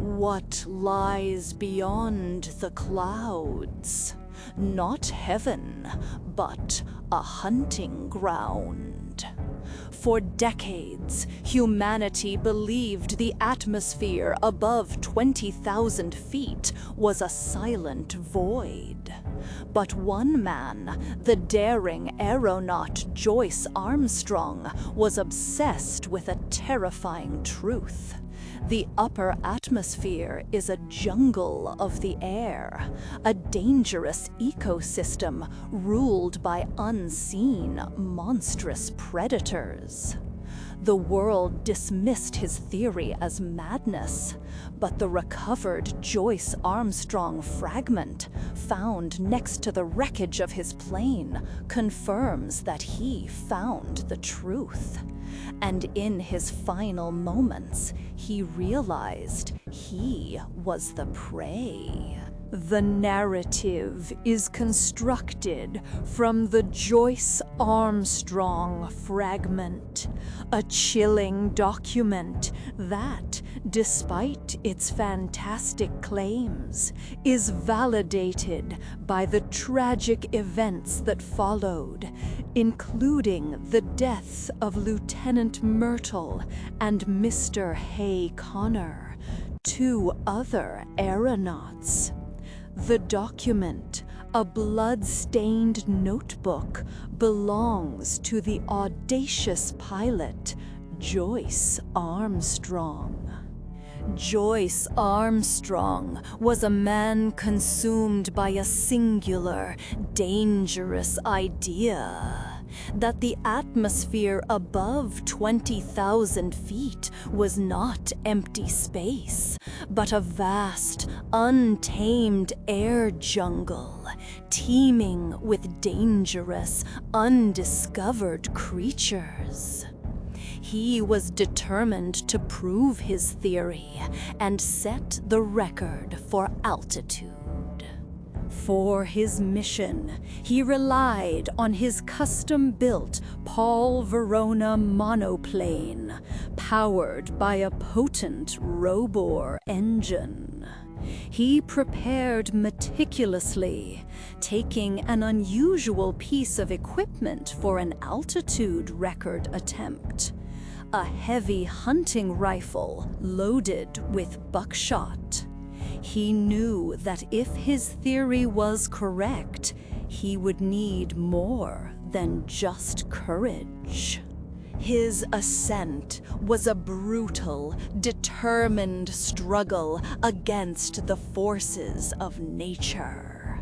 What lies beyond the clouds? Not heaven, but a hunting ground. For decades, humanity believed the atmosphere above 20,000 feet was a silent void. But one man, the daring aeronaut Joyce-Armstrong, was obsessed with a terrifying truth. The upper atmosphere is a jungle of the air, a dangerous ecosystem ruled by unseen, monstrous predators. The world dismissed his theory as madness, but the recovered Joyce-Armstrong fragment found next to the wreckage of his plane confirms that he found the truth. And in his final moments, he realized he was the prey. The narrative is constructed from the Joyce-Armstrong fragment, a chilling document that, despite its fantastic claims, is validated by the tragic events that followed, including the deaths of Lieutenant Myrtle and Mr. Hay Connor, two other aeronauts. The document, a blood-stained notebook, belongs to the audacious pilot, Joyce-Armstrong. Joyce-Armstrong was a man consumed by a singular, dangerous idea. That the atmosphere above 20,000 feet was not empty space, but a vast, untamed air jungle, teeming with dangerous, undiscovered creatures. He was determined to prove his theory and set the record for altitude. For his mission, he relied on his custom-built Paul Verona monoplane, powered by a potent Robor engine. He prepared meticulously, taking an unusual piece of equipment for an altitude record attempt: a heavy hunting rifle loaded with buckshot. He knew that if his theory was correct, he would need more than just courage. His ascent was a brutal, determined struggle against the forces of nature.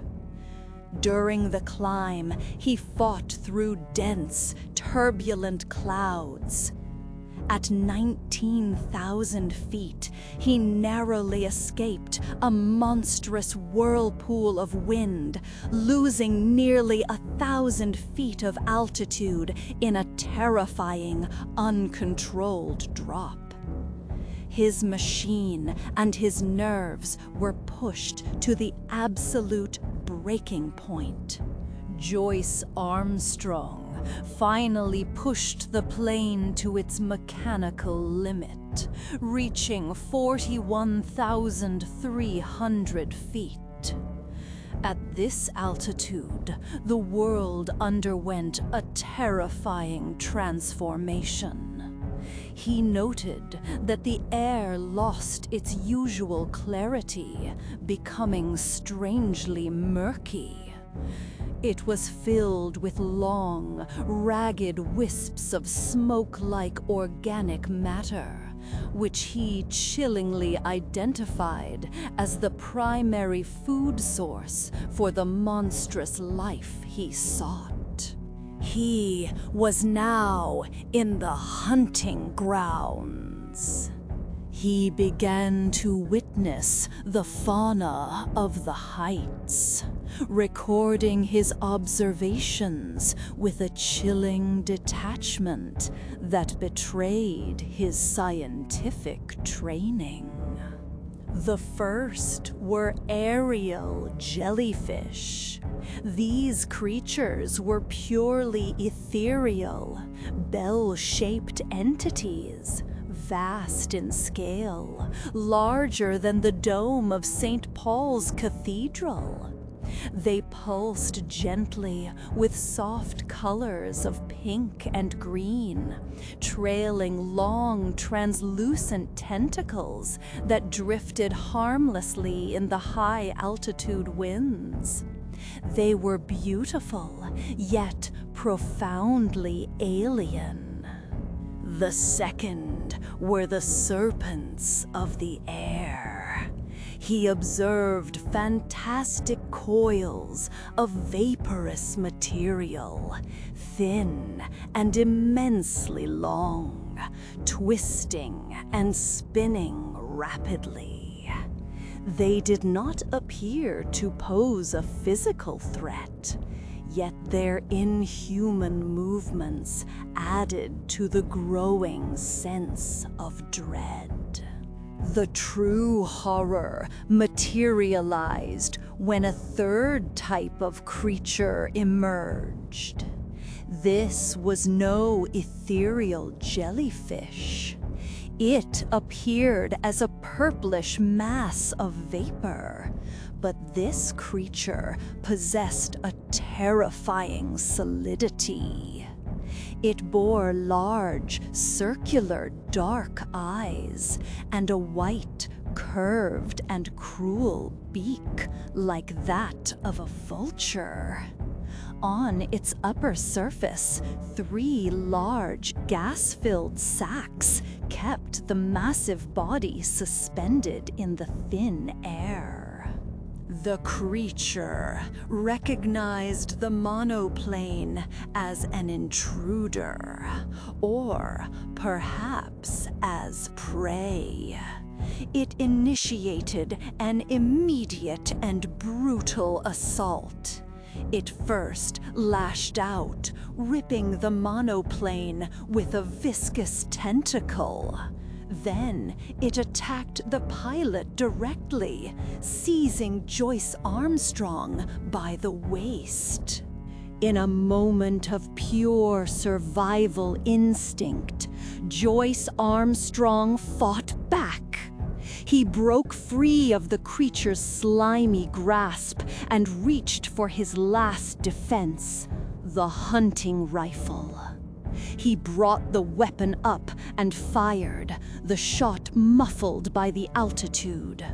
During the climb, he fought through dense, turbulent clouds. At 19,000 feet, he narrowly escaped a monstrous whirlpool of wind, losing nearly 1,000 feet of altitude in a terrifying, uncontrolled drop. His machine and his nerves were pushed to the absolute breaking point. Joyce-Armstrong finally pushed the plane to its mechanical limit, reaching 41,300 feet. At this altitude, the world underwent a terrifying transformation. He noted that the air lost its usual clarity, becoming strangely murky. It was filled with long, ragged wisps of smoke-like organic matter, which he chillingly identified as the primary food source for the monstrous life he sought. He was now in the hunting grounds. He began to witness the fauna of the heights, recording his observations with a chilling detachment that betrayed his scientific training. The first were aerial jellyfish. These creatures were purely ethereal, bell-shaped entities, vast in scale, larger than the dome of St. Paul's Cathedral. They pulsed gently with soft colors of pink and green, trailing long, translucent tentacles that drifted harmlessly in the high-altitude winds. They were beautiful, yet profoundly alien. The second were the serpents of the air. He observed fantastic coils of vaporous material, thin and immensely long, twisting and spinning rapidly. They did not appear to pose a physical threat, yet their inhuman movements added to the growing sense of dread. The true horror materialized when a third type of creature emerged. This was no ethereal jellyfish. It appeared as a purplish mass of vapor, but this creature possessed a terrifying solidity. It bore large, circular, dark eyes and a white, curved, and cruel beak like that of a vulture. On its upper surface, 3 large, gas-filled sacs kept the massive body suspended in the thin air. The creature recognized the monoplane as an intruder, or perhaps as prey. It initiated an immediate and brutal assault. It first lashed out, ripping the monoplane with a viscous tentacle. Then it attacked the pilot directly, seizing Joyce-Armstrong by the waist. In a moment of pure survival instinct, Joyce-Armstrong fought back. He broke free of the creature's slimy grasp and reached for his last defense, the hunting rifle. He brought the weapon up and fired, the shot muffled by the altitude.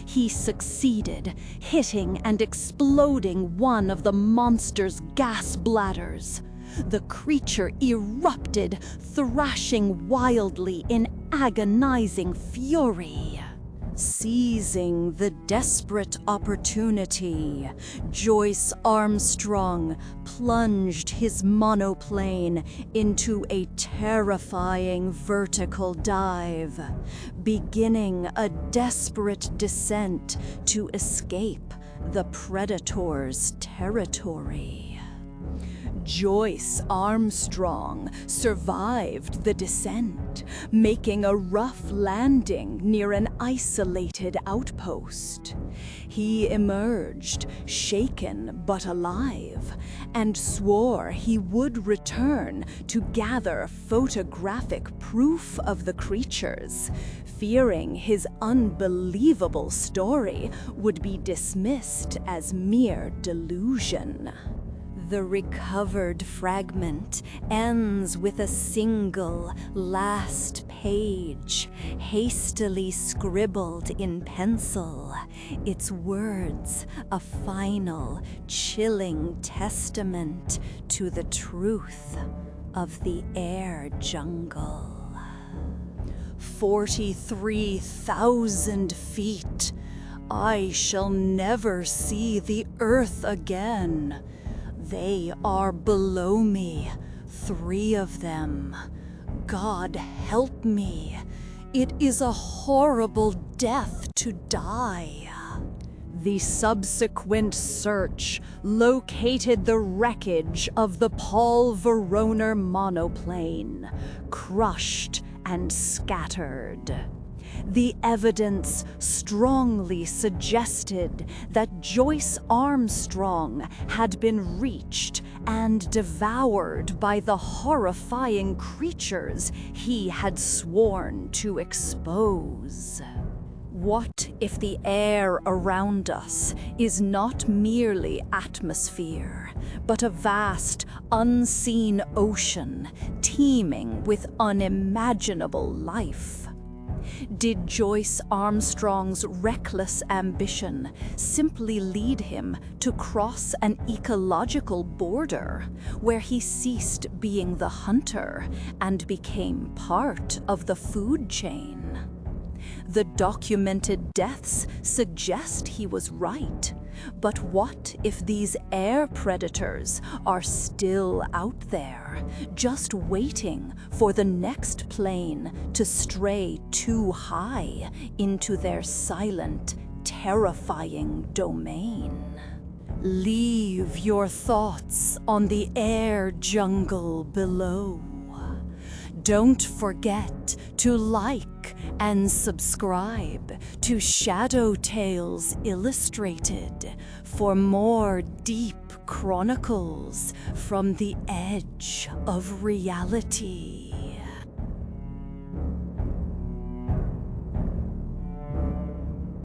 He succeeded, hitting and exploding one of the monster's gas bladders. The creature erupted, thrashing wildly in agonizing fury. Seizing the desperate opportunity, Joyce-Armstrong plunged his monoplane into a terrifying vertical dive, beginning a desperate descent to escape the predator's territory. Joyce-Armstrong survived the descent, making a rough landing near an isolated outpost. He emerged, shaken but alive, and swore he would return to gather photographic proof of the creatures, fearing his unbelievable story would be dismissed as mere delusion. The recovered fragment ends with a single, last page, hastily scribbled in pencil, its words a final, chilling testament to the truth of the air jungle. 43,000 feet. I shall never see the earth again. They are below me, 3 of them. God help me. It is a horrible death to die. The subsequent search located the wreckage of the Paul Veroner monoplane, crushed and scattered. The evidence strongly suggested that Joyce-Armstrong had been reached and devoured by the horrifying creatures he had sworn to expose. What if the air around us is not merely atmosphere, but a vast, unseen ocean teeming with unimaginable life? Did Joyce-Armstrong's reckless ambition simply lead him to cross an ecological border, where he ceased being the hunter and became part of the food chain? The documented deaths suggest he was right. But what if these air predators are still out there, just waiting for the next plane to stray too high into their silent, terrifying domain? Leave your thoughts on the air jungle below. Don't forget to like and subscribe to Shadow Tales Illustrated for more deep chronicles from the edge of reality.